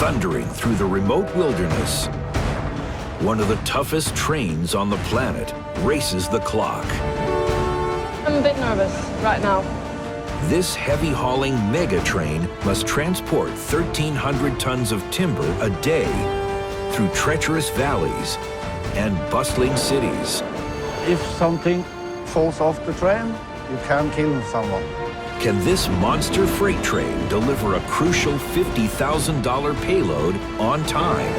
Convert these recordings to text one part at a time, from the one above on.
thundering through the remote wilderness. One of the toughest trains on the planet races the clock. I'm a bit nervous right now. This heavy-hauling mega train must transport 1,300 tons of timber a day through treacherous valleys and bustling cities. If something falls off the train, you can kill someone. Can this monster freight train deliver a crucial $50,000 payload on time?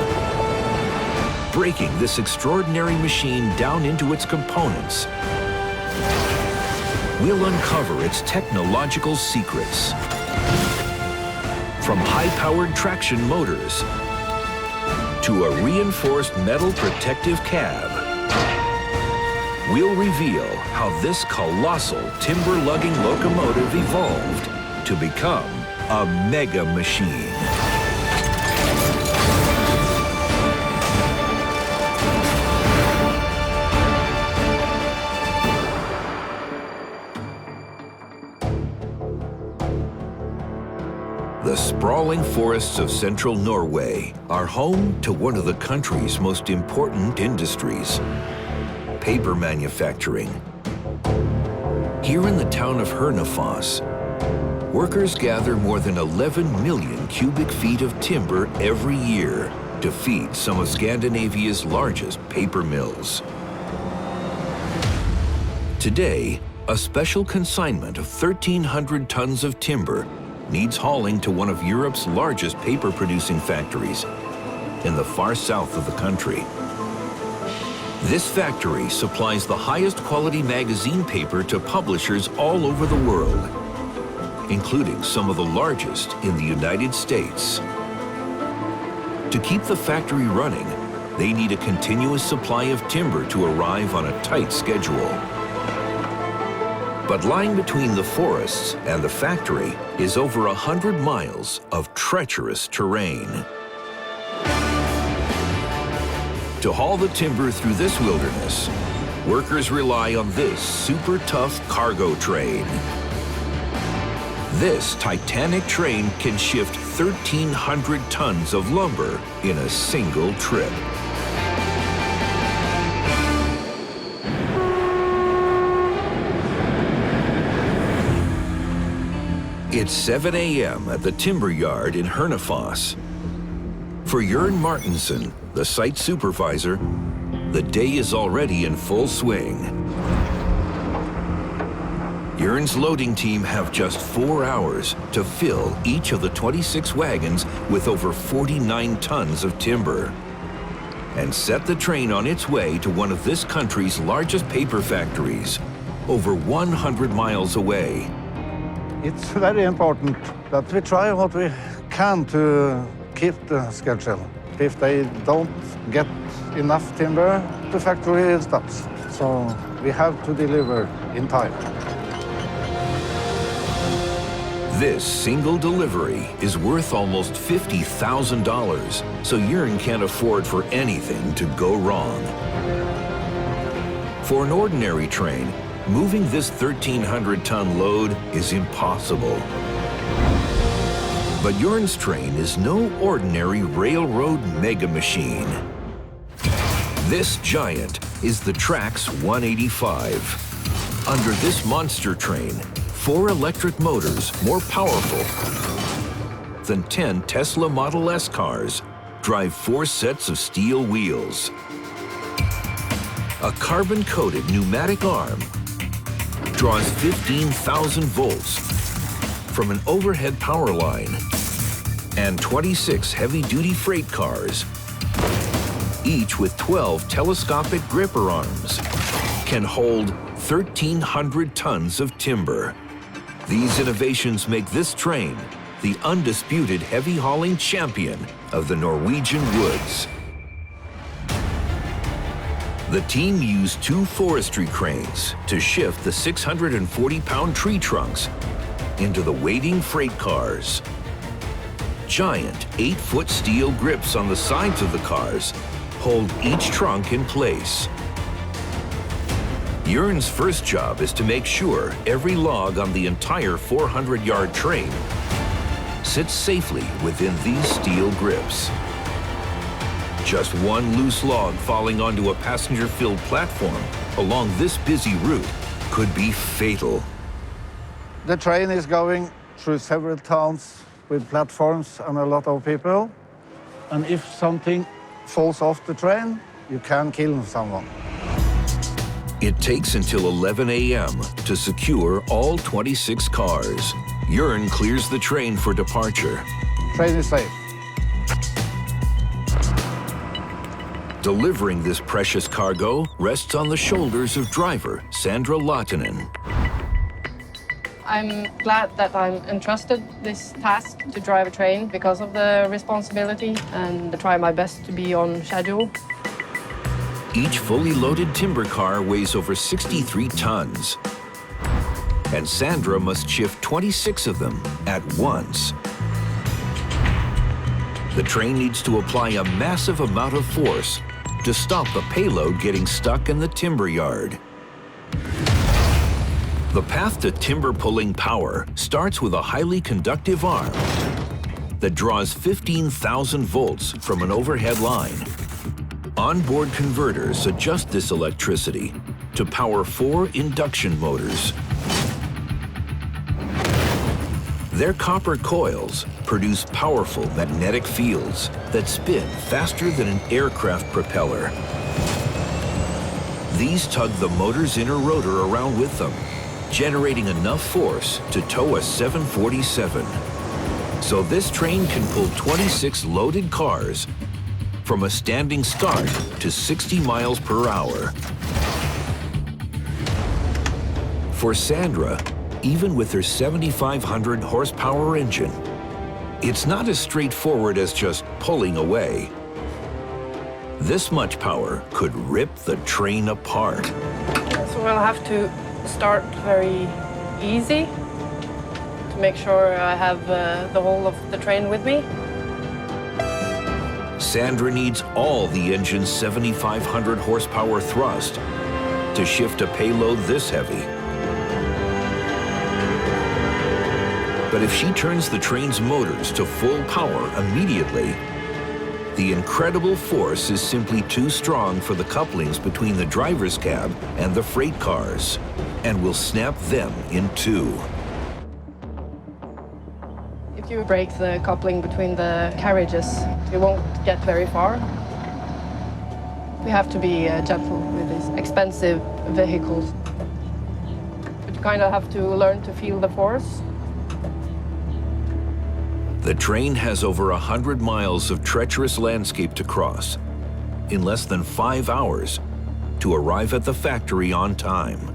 Breaking this extraordinary machine down into its components, we'll uncover its technological secrets. From high-powered traction motors to a reinforced metal protective cab, we'll reveal how this colossal timber-lugging locomotive evolved to become a mega machine. The sprawling forests of central Norway are home to one of the country's most important industries: paper manufacturing. Here in the town of Hønefoss, workers gather more than 11 million cubic feet of timber every year to feed some of Scandinavia's largest paper mills. Today, a special consignment of 1,300 tons of timber needs hauling to one of Europe's largest paper-producing factories in the far south of the country. This factory supplies the highest quality magazine paper to publishers all over the world, including some of the largest in the United States. To keep the factory running, they need a continuous supply of timber to arrive on a tight schedule. But lying between the forests and the factory is over 100 miles of treacherous terrain. To haul the timber through this wilderness, workers rely on this super tough cargo train. This titanic train can shift 1,300 tons of lumber in a single trip. It's 7 a.m. at the timber yard in Hønefoss. For Jørn Martinsen, the site supervisor, the day is already in full swing. Jørn's loading team have just 4 hours to fill each of the 26 wagons with over 49 tons of timber and set the train on its way to one of this country's largest paper factories, over 100 miles away. It's very important that we try what we can to keep the schedule. If they don't get enough timber, the factory stops. So we have to deliver in time. This single delivery is worth almost $50,000, so Jørn can't afford for anything to go wrong. For an ordinary train, moving this 1,300-ton load is impossible. But Jørn's train is no ordinary railroad mega machine. This giant is the Trax 185. Under this monster train, 4 electric motors more powerful than 10 Tesla Model S cars drive 4 sets of steel wheels. A carbon-coated pneumatic arm draws 15,000 volts from an overhead power line, and 26 heavy-duty freight cars, each with 12 telescopic gripper arms, can hold 1,300 tons of timber. These innovations make this train the undisputed heavy-hauling champion of the Norwegian woods. The team used 2 forestry cranes to shift the 640-pound tree trunks into the waiting freight cars. Giant 8-foot steel grips on the sides of the cars hold each trunk in place. Jørn's first job is to make sure every log on the entire 400-yard train sits safely within these steel grips. Just one loose log falling onto a passenger-filled platform along this busy route could be fatal. The train is going through several towns with platforms and a lot of people. And if something falls off the train, you can kill someone. It takes until 11 a.m. to secure all 26 cars. Jørn clears the train for departure. Train is safe. Delivering this precious cargo rests on the shoulders of driver Sandra Lahtinen. I'm glad that I'm entrusted this task to drive a train because of the responsibility, and I try my best to be on schedule. Each fully loaded timber car weighs over 63 tons. And Sandra must shift 26 of them at once. The train needs to apply a massive amount of force to stop the payload getting stuck in the timber yard. The path to timber pulling power starts with a highly conductive arm that draws 15,000 volts from an overhead line. Onboard converters adjust this electricity to power 4 induction motors. Their copper coils produce powerful magnetic fields that spin faster than an aircraft propeller. These tug the motor's inner rotor around with them, generating enough force to tow a 747. So this train can pull 26 loaded cars from a standing start to 60 miles per hour. For Sandra, even with her 7,500 horsepower engine, it's not as straightforward as just pulling away. This much power could rip the train apart. So we'll have to start very easy to make sure I have the whole of the train with me. Sandra needs all the engine's 7,500 horsepower thrust to shift a payload this heavy. But if she turns the train's motors to full power immediately, the incredible force is simply too strong for the couplings between the driver's cab and the freight cars, and will snap them in two. If you break the coupling between the carriages, you won't get very far. We have to be gentle with these expensive vehicles. But you kind of have to learn to feel the force. The train has over 100 miles of treacherous landscape to cross in less than 5 hours to arrive at the factory on time.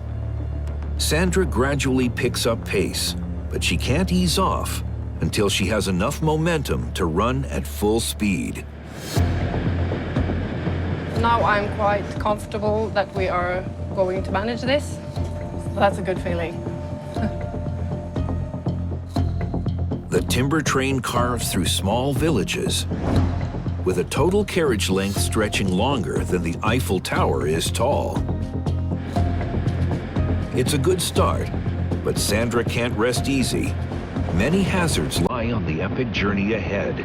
Sandra gradually picks up pace, but she can't ease off until she has enough momentum to run at full speed. Now I'm quite comfortable that we are going to manage this. So that's a good feeling. The timber train carves through small villages with a total carriage length stretching longer than the Eiffel Tower is tall. It's a good start, but Sandra can't rest easy. Many hazards lie on the epic journey ahead.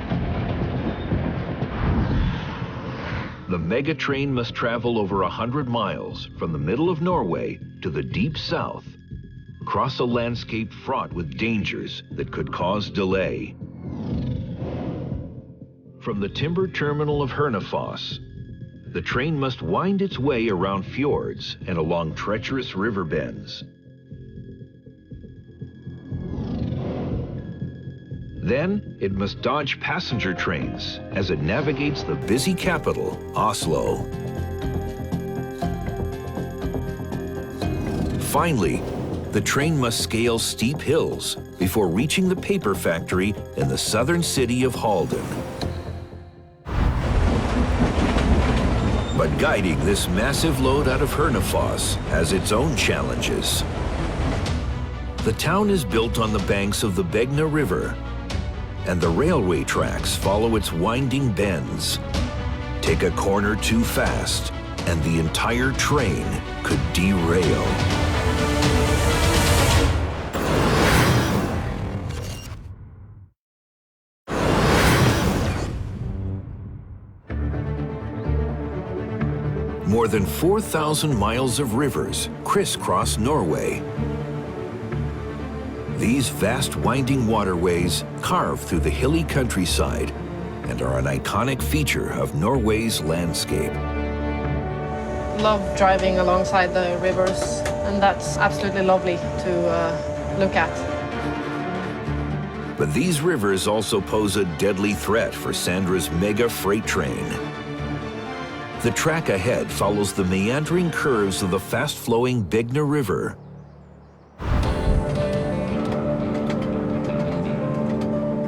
The mega train must travel over 100 miles from the middle of Norway to the deep south, across a landscape fraught with dangers that could cause delay. From the timber terminal of Hønefoss, the train must wind its way around fjords and along treacherous river bends. Then it must dodge passenger trains as it navigates the busy capital, Oslo. Finally, the train must scale steep hills before reaching the paper factory in the southern city of Halden. But guiding this massive load out of Hønefoss has its own challenges. The town is built on the banks of the Begna River, and the railway tracks follow its winding bends. Take a corner too fast, and the entire train could derail. More than 4,000 miles of rivers crisscross Norway. These vast winding waterways carve through the hilly countryside and are an iconic feature of Norway's landscape. Love driving alongside the rivers, and that's absolutely lovely to look at. But these rivers also pose a deadly threat for Sandra's mega freight train. The track ahead follows the meandering curves of the fast-flowing Begna River.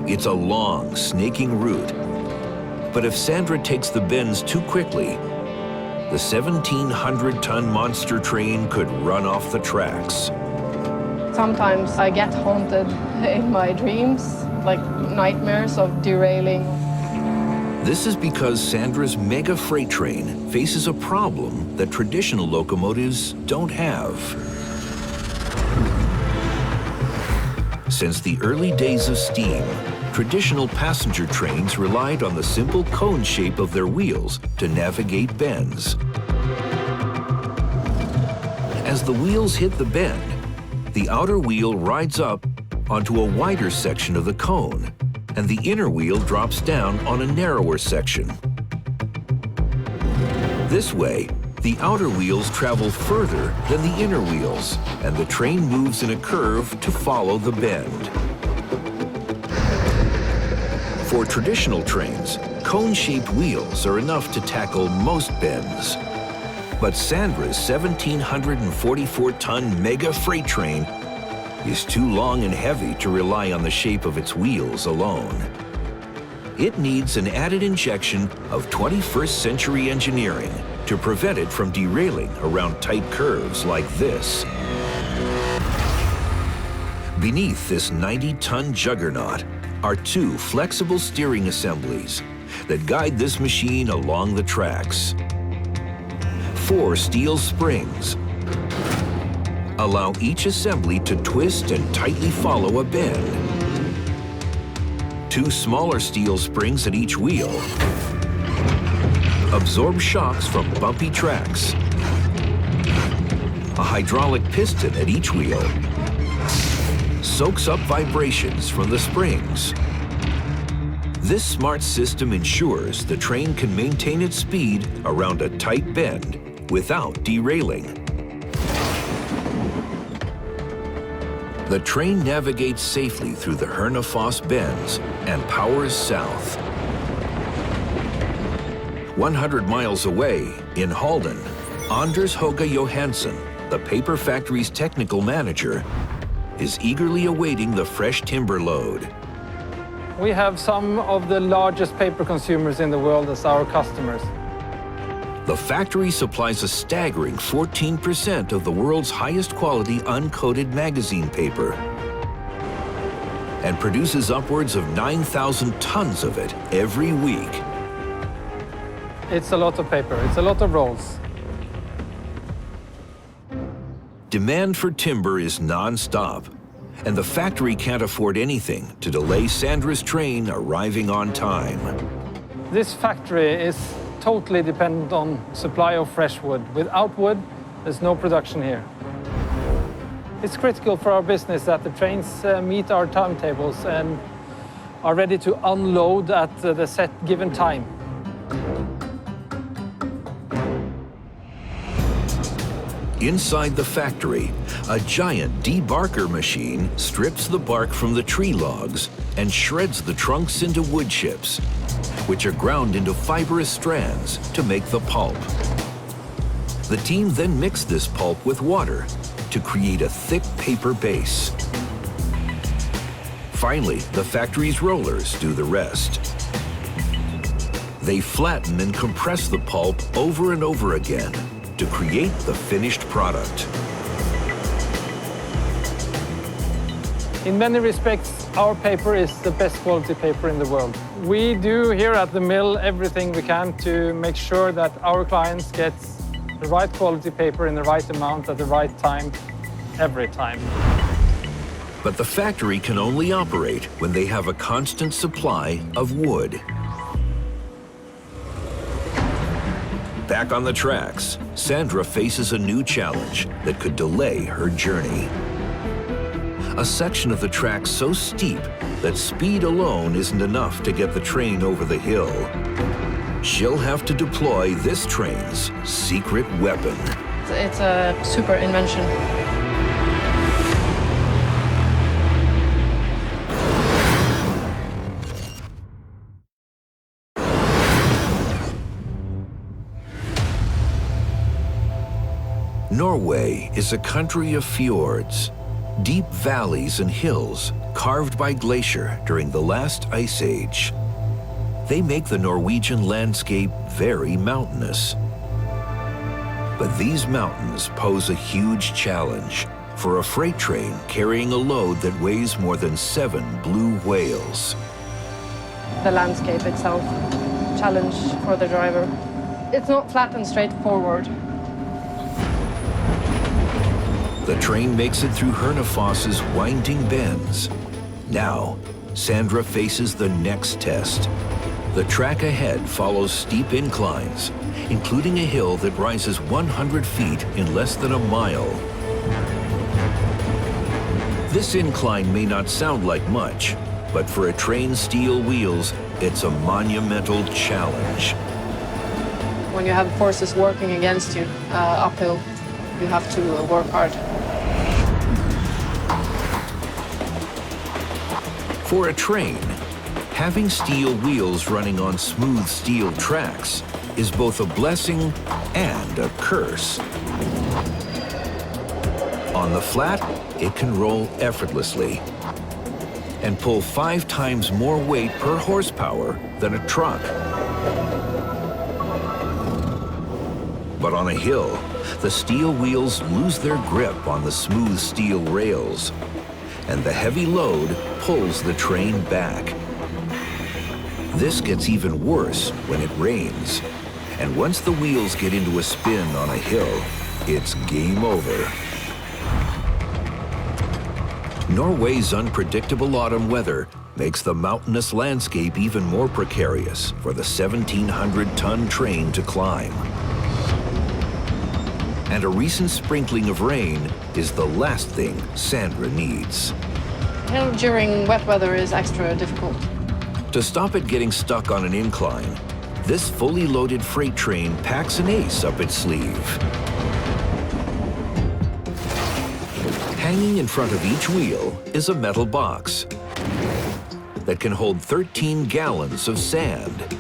It's a long, snaking route, but if Sandra takes the bends too quickly, the 1,700-ton monster train could run off the tracks. Sometimes I get haunted in my dreams, like nightmares of derailing. This is because Sandra's mega freight train faces a problem that traditional locomotives don't have. Since the early days of steam, traditional passenger trains relied on the simple cone shape of their wheels to navigate bends. As the wheels hit the bend, the outer wheel rides up onto a wider section of the cone, and the inner wheel drops down on a narrower section. This way, the outer wheels travel further than the inner wheels, and the train moves in a curve to follow the bend. For traditional trains, cone-shaped wheels are enough to tackle most bends. But Sandra's 1,744-ton mega freight train is too long and heavy to rely on the shape of its wheels alone. It needs an added injection of 21st century engineering to prevent it from derailing around tight curves like this. Beneath this 90-ton juggernaut are two flexible steering assemblies that guide this machine along the tracks. 4 steel springs allow each assembly to twist and tightly follow a bend. 2 smaller steel springs at each wheel absorb shocks from bumpy tracks. A hydraulic piston at each wheel soaks up vibrations from the springs. This smart system ensures the train can maintain its speed around a tight bend without derailing. The train navigates safely through the Hønefoss bends and powers south. 100 miles away, in Halden, Anders Hoge Johansen, the paper factory's technical manager, is eagerly awaiting the fresh timber load. We have some of the largest paper consumers in the world as our customers. The factory supplies a staggering 14% of the world's highest quality uncoated magazine paper and produces upwards of 9,000 tons of it every week. It's a lot of paper, it's a lot of rolls. Demand for timber is non-stop, and the factory can't afford anything to delay Sandra's train arriving on time. This factory is totally dependent on supply of fresh wood. Without wood, there's no production here. It's critical for our business that the trains meet our timetables and are ready to unload at the set given time. Inside the factory, a giant debarker machine strips the bark from the tree logs and shreds the trunks into wood chips, which are ground into fibrous strands to make the pulp. The team then mixed this pulp with water to create a thick paper base. Finally, the factory's rollers do the rest. They flatten and compress the pulp over and over again to create the finished product. In many respects, our paper is the best quality paper in the world. We do here at the mill everything we can to make sure that our clients get the right quality paper in the right amount at the right time, every time. But the factory can only operate when they have a constant supply of wood. Back on the tracks, Sandra faces a new challenge that could delay her journey. A section of the track so steep that speed alone isn't enough to get the train over the hill. She'll have to deploy this train's secret weapon. It's a super invention. Norway is a country of fjords, deep valleys and hills carved by glacier during the last ice age. They make the Norwegian landscape very mountainous. But these mountains pose a huge challenge for a freight train carrying a load that weighs more than 7 blue whales. The landscape itself, challenge for the driver. It's not flat and straightforward. The train makes it through Hernefoss's winding bends. Now, Sandra faces the next test. The track ahead follows steep inclines, including a hill that rises 100 feet in less than a mile. This incline may not sound like much, but for a train's steel wheels, it's a monumental challenge. When you have forces working against you uphill, you have to work hard. For a train, having steel wheels running on smooth steel tracks is both a blessing and a curse. On the flat, it can roll effortlessly and pull 5 times more weight per horsepower than a truck. But on a hill, the steel wheels lose their grip on the smooth steel rails, and the heavy load pulls the train back. This gets even worse when it rains, and once the wheels get into a spin on a hill, it's game over. Norway's unpredictable autumn weather makes the mountainous landscape even more precarious for the 1,700-ton train to climb. And a recent sprinkling of rain is the last thing Sandra needs. Hill during wet weather is extra difficult. To stop it getting stuck on an incline, this fully loaded freight train packs an ace up its sleeve. Hanging in front of each wheel is a metal box that can hold 13 gallons of sand.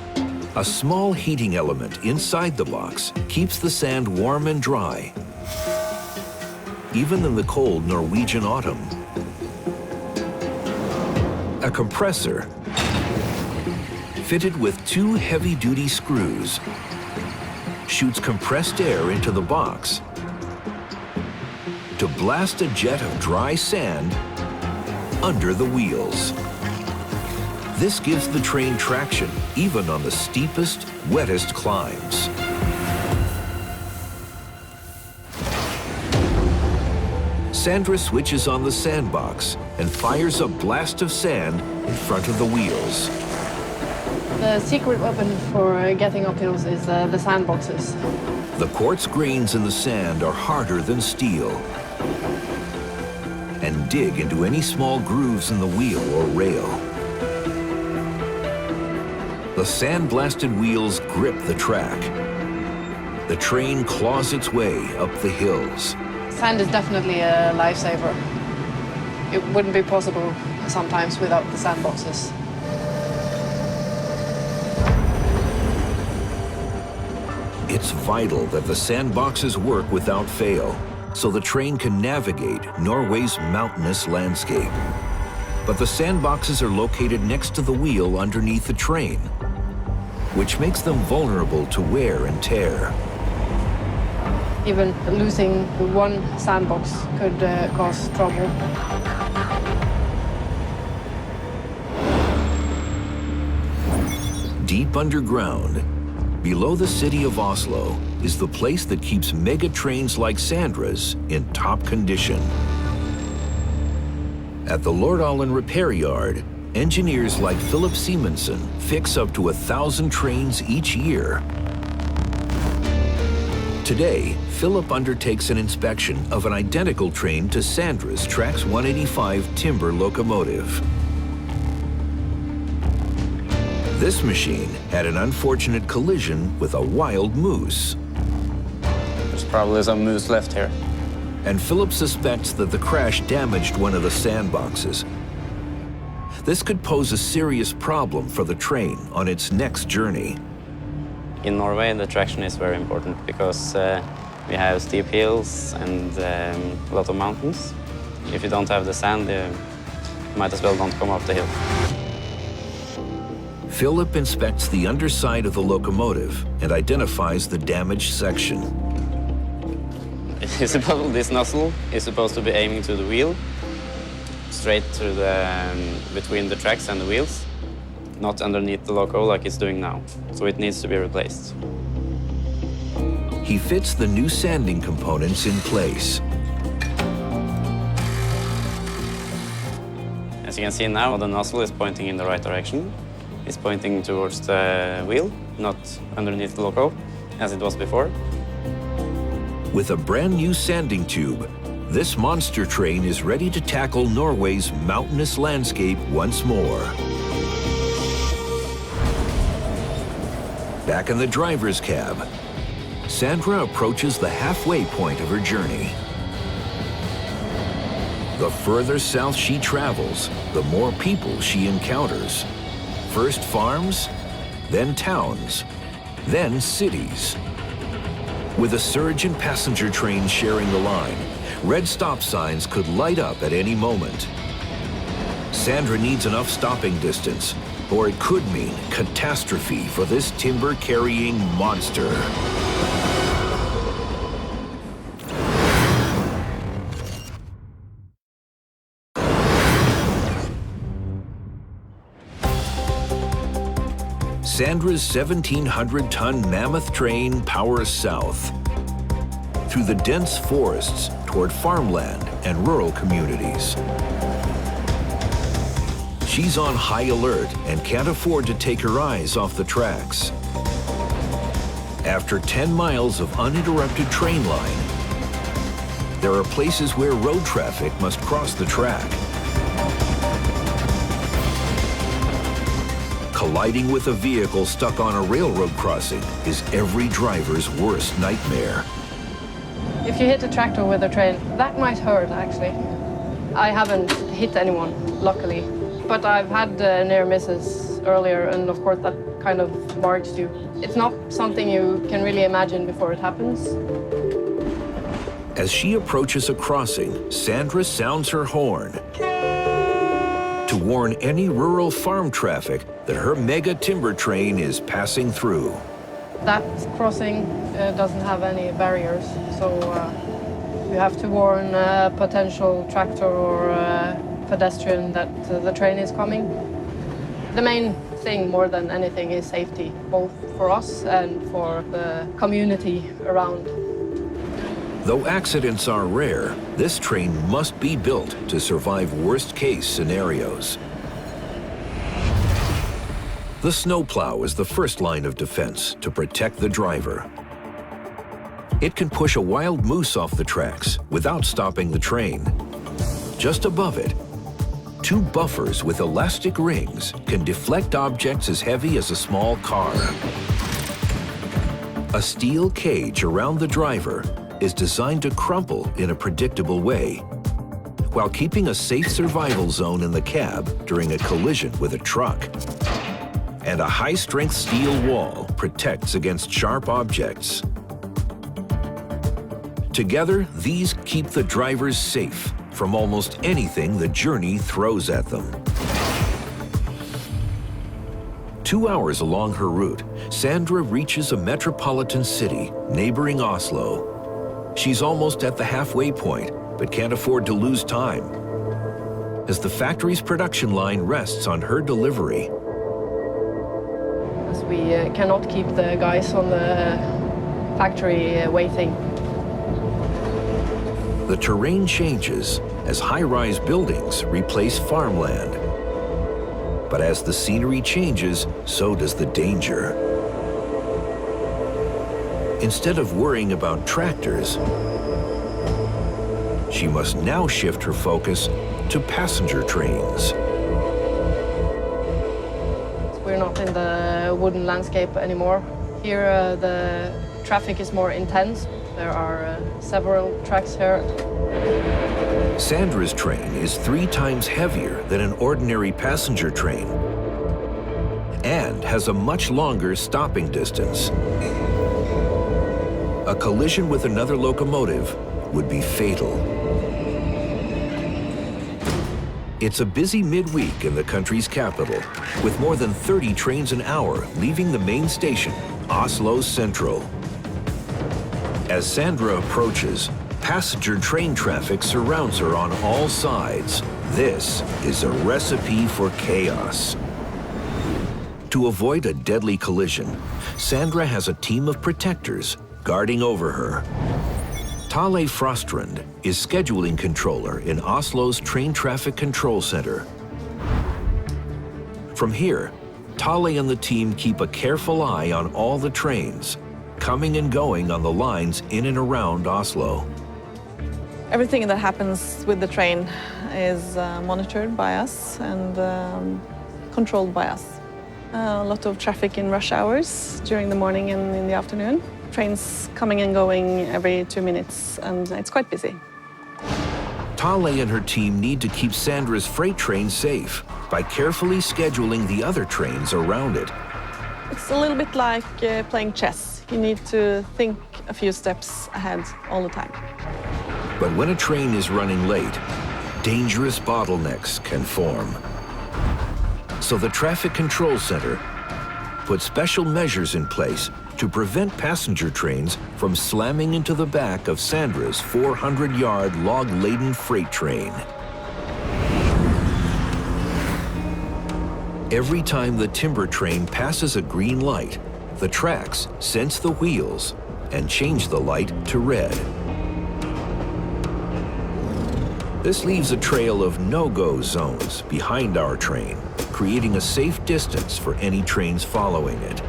A small heating element inside the box keeps the sand warm and dry, even in the cold Norwegian autumn. A compressor fitted with 2 heavy-duty screws shoots compressed air into the box to blast a jet of dry sand under the wheels. This gives the train traction even on the steepest, wettest climbs. Sandra switches on the sandbox and fires a blast of sand in front of the wheels. The secret weapon for getting up hills is the sandboxes. The quartz grains in the sand are harder than steel and dig into any small grooves in the wheel or rail. The sand-blasted wheels grip the track. The train claws its way up the hills. Sand is definitely a lifesaver. It wouldn't be possible sometimes without the sandboxes. It's vital that the sandboxes work without fail, so the train can navigate Norway's mountainous landscape. But the sandboxes are located next to the wheel underneath the train, which makes them vulnerable to wear and tear. Even losing one sandbox could cause trouble. Deep underground, below the city of Oslo, is the place that keeps mega trains like Sandra's in top condition. At the Lordalen repair yard, engineers like Philip Simonsen fix up to 1,000 trains each year. Today, Philip undertakes an inspection of an identical train to Sandra's Trax 185 timber locomotive. This machine had an unfortunate collision with a wild moose. There's probably some moose left here. And Philip suspects that the crash damaged one of the sandboxes. This could pose a serious problem for the train on its next journey. In Norway, the traction is very important because we have steep hills and a lot of mountains. If you don't have the sand, you might as well not come up the hill. Philip inspects the underside of the locomotive and identifies the damaged section. This nozzle is supposed to be aiming to the wheel, straight through between the tracks and the wheels, not underneath the loco like it's doing now. So it needs to be replaced. He fits the new sanding components in place. As you can see now, the nozzle is pointing in the right direction. It's pointing towards the wheel, not underneath the loco, as it was before. With a brand new sanding tube, this monster train is ready to tackle Norway's mountainous landscape once more. Back in the driver's cab, Sandra approaches the halfway point of her journey. The further south she travels, the more people she encounters. First farms, then towns, then cities. With a surge in passenger trains sharing the line, red stop signs could light up at any moment. Sandra needs enough stopping distance, or it could mean catastrophe for this timber-carrying monster. Sandra's 1,700-ton mammoth train powers south through the dense forests toward farmland and rural communities. She's on high alert and can't afford to take her eyes off the tracks. After 10 miles of uninterrupted train line, there are places where road traffic must cross the track. Colliding with a vehicle stuck on a railroad crossing is every driver's worst nightmare. If you hit a tractor with a train, that might hurt, actually. I haven't hit anyone, luckily. But I've had near misses earlier, and of course that kind of marks you. It's not something you can really imagine before it happens. As she approaches a crossing, Sandra sounds her horn to warn any rural farm traffic that her mega timber train is passing through. That crossing doesn't have any barriers, so you have to warn a potential tractor or pedestrian that the train is coming. The main thing, more than anything, is safety, both for us and for the community around. Though accidents are rare, this train must be built to survive worst-case scenarios. The snowplow is the first line of defense to protect the driver. It can push a wild moose off the tracks without stopping the train. Just above it, two buffers with elastic rings can deflect objects as heavy as a small car. A steel cage around the driver is designed to crumple in a predictable way, while keeping a safe survival zone in the cab during a collision with a truck. And a high-strength steel wall protects against sharp objects. Together, these keep the drivers safe from almost anything the journey throws at them. 2 hours along her route, Sandra reaches a metropolitan city neighboring Oslo. She's almost at the halfway point, but can't afford to lose time, as the factory's production line rests on her delivery. As we cannot keep the guys on the factory waiting. The terrain changes as high-rise buildings replace farmland. But as the scenery changes, so does the danger. Instead of worrying about tractors, she must now shift her focus to passenger trains. We're not in the wooden landscape anymore. Here the traffic is more intense. There are several tracks here. Sandra's train is 3 times heavier than an ordinary passenger train and has a much longer stopping distance. A collision with another locomotive would be fatal. It's a busy midweek in the country's capital, with more than 30 trains an hour leaving the main station, Oslo Central. As Sandra approaches, passenger train traffic surrounds her on all sides. This is a recipe for chaos. To avoid a deadly collision, Sandra has a team of protectors guarding over her. Tale Frostrand is scheduling controller in Oslo's Train Traffic Control Center. From here, Tale and the team keep a careful eye on all the trains coming and going on the lines in and around Oslo. Everything that happens with the train is monitored by us and controlled by us. A lot of traffic in rush hours during the morning and in the afternoon. Trains coming and going every 2 minutes, and it's quite busy. Tale and her team need to keep Sandra's freight train safe by carefully scheduling the other trains around it. It's a little bit like playing chess. You need to think a few steps ahead all the time. But when a train is running late, dangerous bottlenecks can form. So the Traffic Control Center put special measures in place to prevent passenger trains from slamming into the back of Sandra's 400-yard log-laden freight train. Every time the timber train passes a green light, the tracks sense the wheels and change the light to red. This leaves a trail of no-go zones behind our train, creating a safe distance for any trains following it.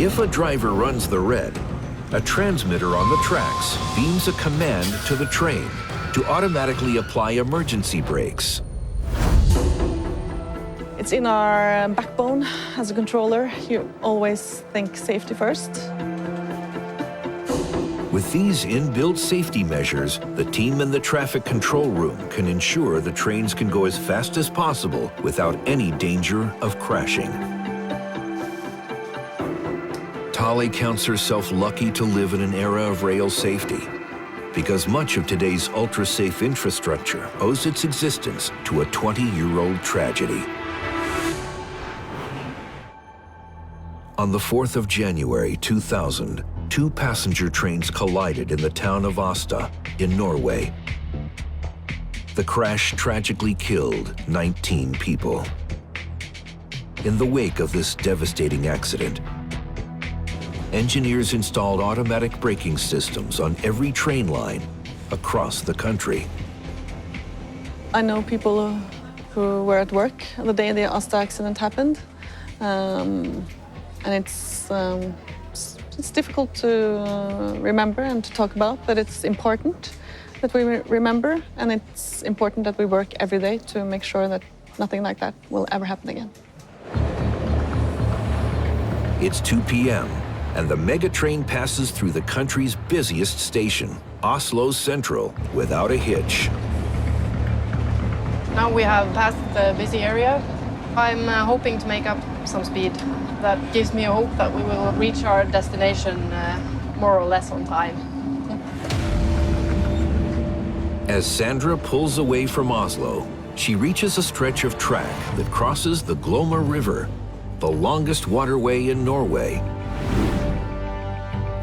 If a driver runs the red, a transmitter on the tracks beams a command to the train to automatically apply emergency brakes. It's in our backbone as a controller. You always think safety first. With these inbuilt safety measures, the team in the traffic control room can ensure the trains can go as fast as possible without any danger of crashing. Tale counts herself lucky to live in an era of rail safety, because much of today's ultra-safe infrastructure owes its existence to a 20-year-old tragedy. On the 4th of January 2000, 2 passenger trains collided in the town of Asta in Norway. The crash tragically killed 19 people. In the wake of this devastating accident, engineers installed automatic braking systems on every train line across the country. I know people who were at work the day the Asta accident happened. And it's difficult to remember and to talk about, but it's important that we remember, and it's important that we work every day to make sure that nothing like that will ever happen again. It's 2 p.m. and the mega train passes through the country's busiest station, Oslo Central, without a hitch. Now we have passed the busy area. I'm hoping to make up some speed. That gives me a hope that we will reach our destination more or less on time. As Sandra pulls away from Oslo, she reaches a stretch of track that crosses the Glomma River, the longest waterway in Norway.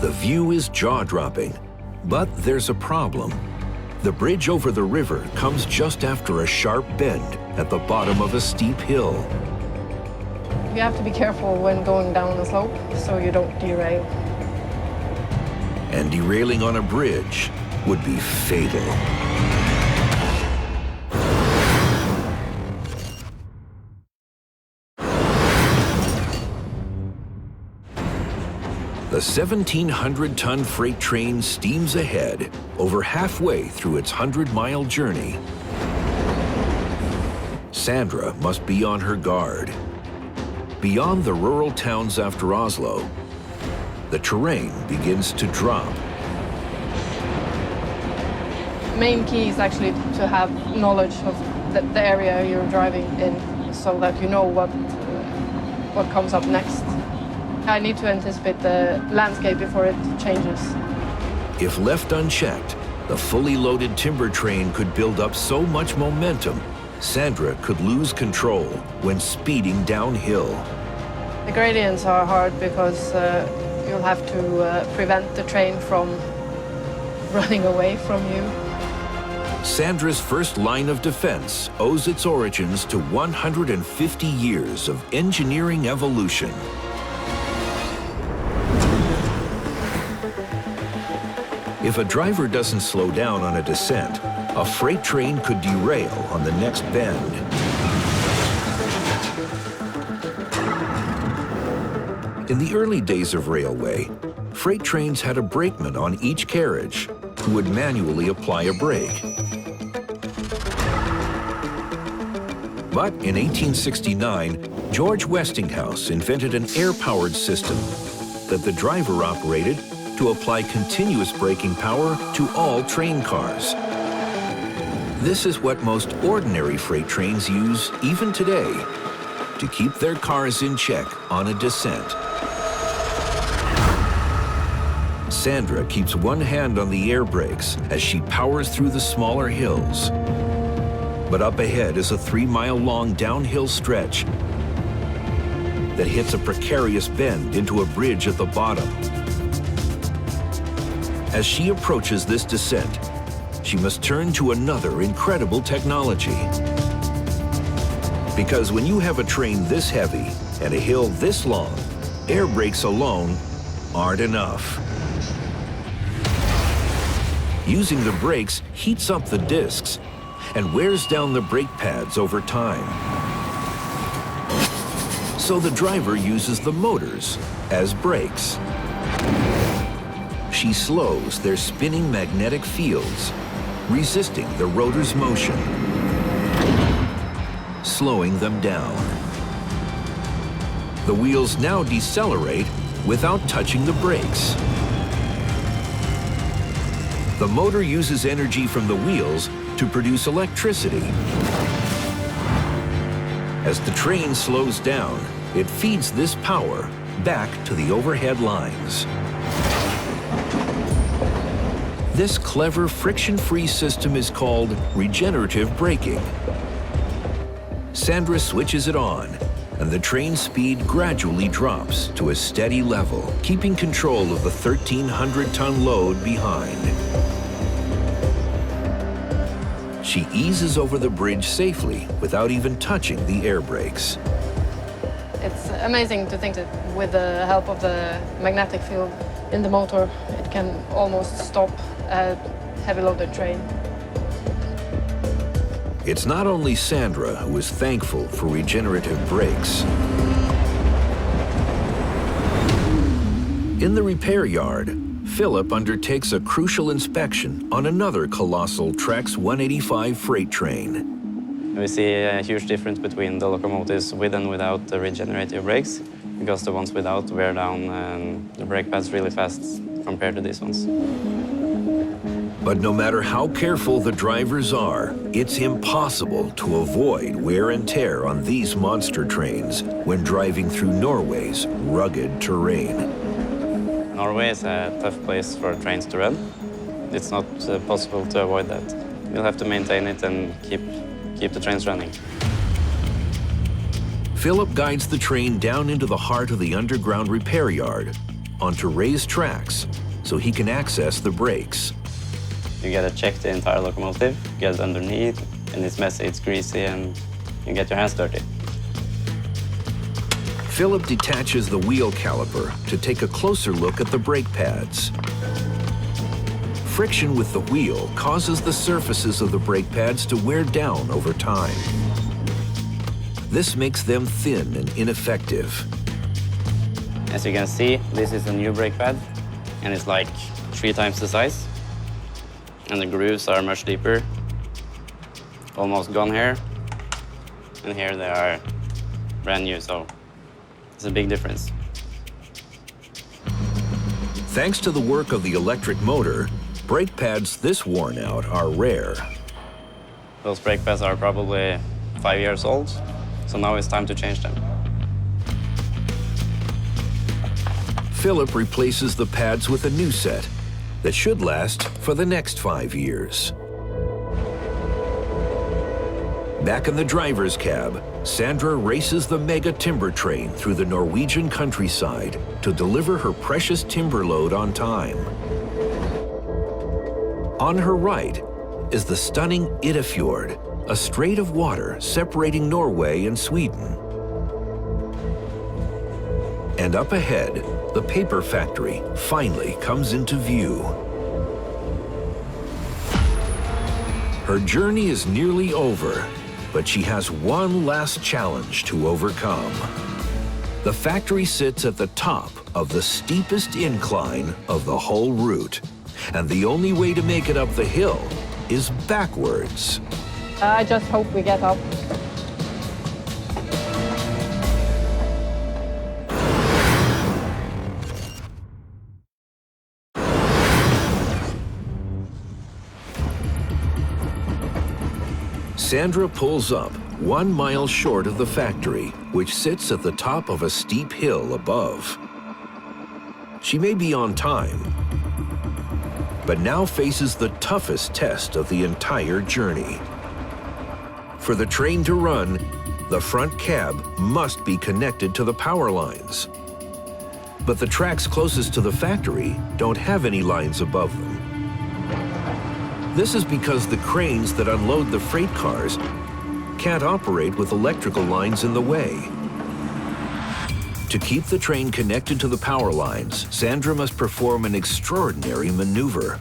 The view is jaw-dropping, but there's a problem. The bridge over the river comes just after a sharp bend at the bottom of a steep hill. You have to be careful when going down the slope so you don't derail. And derailing on a bridge would be fatal. The 1,700-ton freight train steams ahead, over halfway through its 100-mile journey. Sandra must be on her guard. Beyond the rural towns after Oslo, the terrain begins to drop. Main key is actually to have knowledge of the area you're driving in, so that you know what comes up next. I need to anticipate the landscape before it changes. If left unchecked, the fully loaded timber train could build up so much momentum, Sandra could lose control when speeding downhill. The gradients are hard because you'll have to prevent the train from running away from you. Sandra's first line of defense owes its origins to 150 years of engineering evolution. If a driver doesn't slow down on a descent, a freight train could derail on the next bend. In the early days of railway, freight trains had a brakeman on each carriage who would manually apply a brake. But in 1869, George Westinghouse invented an air-powered system that the driver operated to apply continuous braking power to all train cars. This is what most ordinary freight trains use even today to keep their cars in check on a descent. Sandra keeps one hand on the air brakes as she powers through the smaller hills. But up ahead is a 3-mile-long downhill stretch that hits a precarious bend into a bridge at the bottom. As she approaches this descent, she must turn to another incredible technology. Because when you have a train this heavy and a hill this long, air brakes alone aren't enough. Using the brakes heats up the discs and wears down the brake pads over time. So the driver uses the motors as brakes. She slows their spinning magnetic fields, resisting the rotor's motion, slowing them down. The wheels now decelerate without touching the brakes. The motor uses energy from the wheels to produce electricity. As the train slows down, it feeds this power back to the overhead lines. This clever friction-free system is called regenerative braking. Sandra switches it on, and the train speed gradually drops to a steady level, keeping control of the 1,300-ton load behind. She eases over the bridge safely without even touching the air brakes. It's amazing to think that with the help of the magnetic field in the motor, it can almost stop a heavy loaded train. It's not only Sandra who is thankful for regenerative brakes. In the repair yard, Philip undertakes a crucial inspection on another colossal Trax 185 freight train. We see a huge difference between the locomotives with and without the regenerative brakes, because the ones without wear down the brake pads really fast compared to these ones. But no matter how careful the drivers are, it's impossible to avoid wear and tear on these monster trains when driving through Norway's rugged terrain. Norway is a tough place for trains to run. It's not possible to avoid that. You'll have to maintain it and keep the trains running. Philip guides the train down into the heart of the underground repair yard, onto raised tracks, so he can access the brakes. You gotta check the entire locomotive, get it underneath, and it's messy, it's greasy, and you get your hands dirty. Philip detaches the wheel caliper to take a closer look at the brake pads. Friction with the wheel causes the surfaces of the brake pads to wear down over time. This makes them thin and ineffective. As you can see, this is a new brake pad, and it's like 3 times the size. And the grooves are much deeper, almost gone here. And here they are brand new, so it's a big difference. Thanks to the work of the electric motor, brake pads this worn out are rare. Those brake pads are probably 5 years old, so now it's time to change them. Philip replaces the pads with a new set that should last for the next 5 years. Back in the driver's cab, Sandra races the mega timber train through the Norwegian countryside to deliver her precious timber load on time. On her right is the stunning Idefjord, a strait of water separating Norway and Sweden. And up ahead, the paper factory finally comes into view. Her journey is nearly over, but she has one last challenge to overcome. The factory sits at the top of the steepest incline of the whole route, and the only way to make it up the hill is backwards. I just hope we get up. Sandra pulls up 1 mile short of the factory, which sits at the top of a steep hill above. She may be on time, but now faces the toughest test of the entire journey. For the train to run, the front cab must be connected to the power lines. But the tracks closest to the factory don't have any lines above them. This is because the cranes that unload the freight cars can't operate with electrical lines in the way. To keep the train connected to the power lines, Sandra must perform an extraordinary maneuver.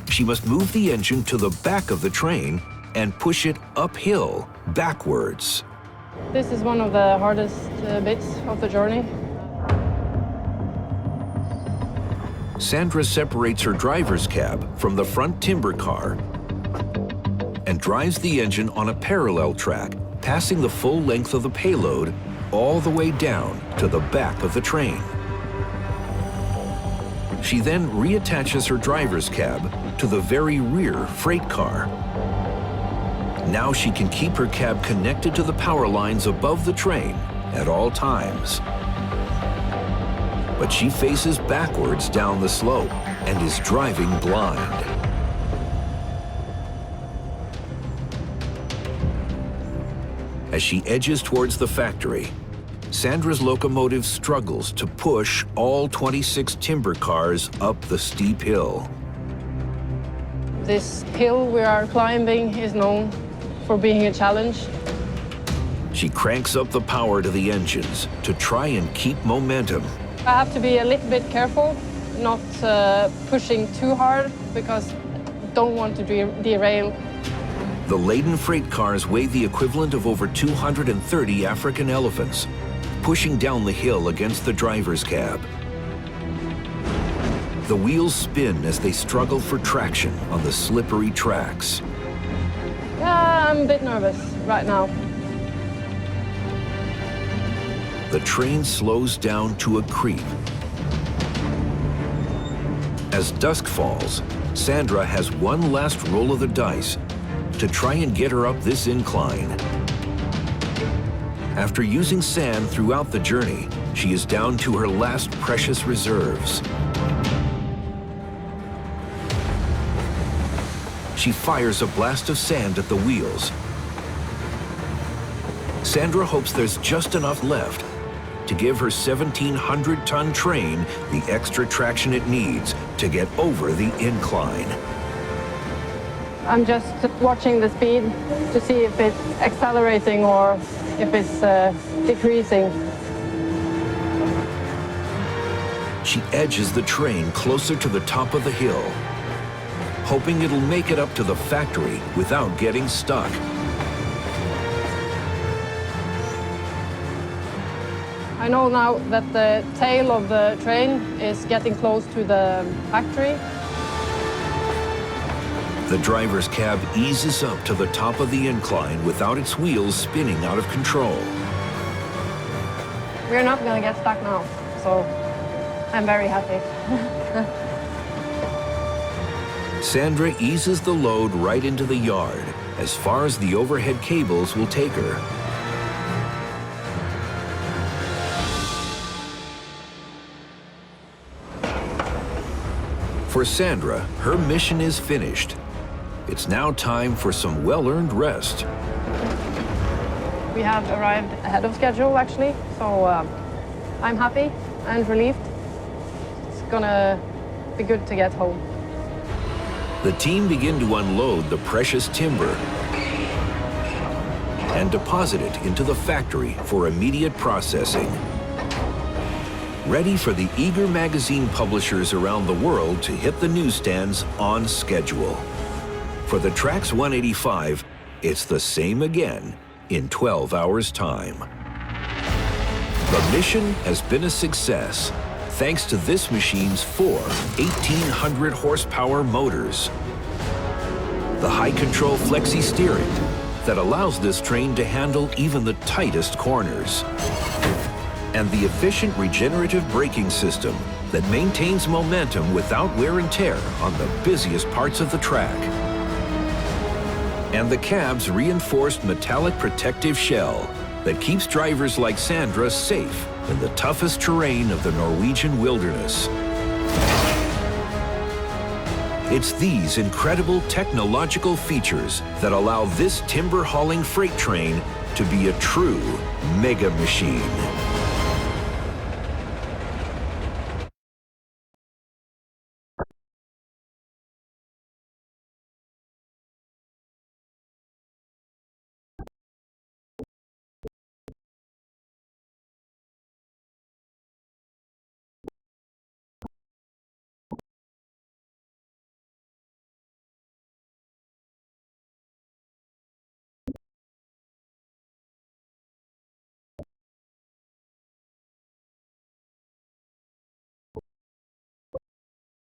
She must move the engine to the back of the train and push it uphill, backwards. This is one of the hardest bits of the journey. Sandra separates her driver's cab from the front timber car and drives the engine on a parallel track, passing the full length of the payload all the way down to the back of the train. She then reattaches her driver's cab to the very rear freight car. Now she can keep her cab connected to the power lines above the train at all times. But she faces backwards down the slope and is driving blind. As she edges towards the factory, Sandra's locomotive struggles to push all 26 timber cars up the steep hill. This hill we are climbing is known for being a challenge. She cranks up the power to the engines to try and keep momentum. I have to be a little bit careful, not pushing too hard, because I don't want to derail. The laden freight cars weigh the equivalent of over 230 African elephants, pushing down the hill against the driver's cab. The wheels spin as they struggle for traction on the slippery tracks. Yeah, I'm a bit nervous right now. The train slows down to a creep. As dusk falls, Sandra has one last roll of the dice to try and get her up this incline. After using sand throughout the journey, she is down to her last precious reserves. She fires a blast of sand at the wheels. Sandra hopes there's just enough left to give her 1,700-ton train the extra traction it needs to get over the incline. I'm just watching the speed to see if it's accelerating or if it's decreasing. She edges the train closer to the top of the hill, hoping it'll make it up to the factory without getting stuck. I know now that the tail of the train is getting close to the factory. The driver's cab eases up to the top of the incline without its wheels spinning out of control. We're not going to get stuck now, so I'm very happy. Sandra eases the load right into the yard, as far as the overhead cables will take her. For Sandra, her mission is finished. It's now time for some well-earned rest. We have arrived ahead of schedule, actually, so I'm happy and relieved. It's gonna be good to get home. The team begin to unload the precious timber and deposit it into the factory for immediate processing. Ready for the eager magazine publishers around the world to hit the newsstands on schedule. For the Trax 185, it's the same again in 12 hours' time. The mission has been a success, thanks to this machine's 4 1,800 horsepower motors. The high control flexi steering that allows this train to handle even the tightest corners. And the efficient regenerative braking system that maintains momentum without wear and tear on the busiest parts of the track. And the cab's reinforced metallic protective shell that keeps drivers like Sandra safe in the toughest terrain of the Norwegian wilderness. It's these incredible technological features that allow this timber hauling freight train to be a true mega machine.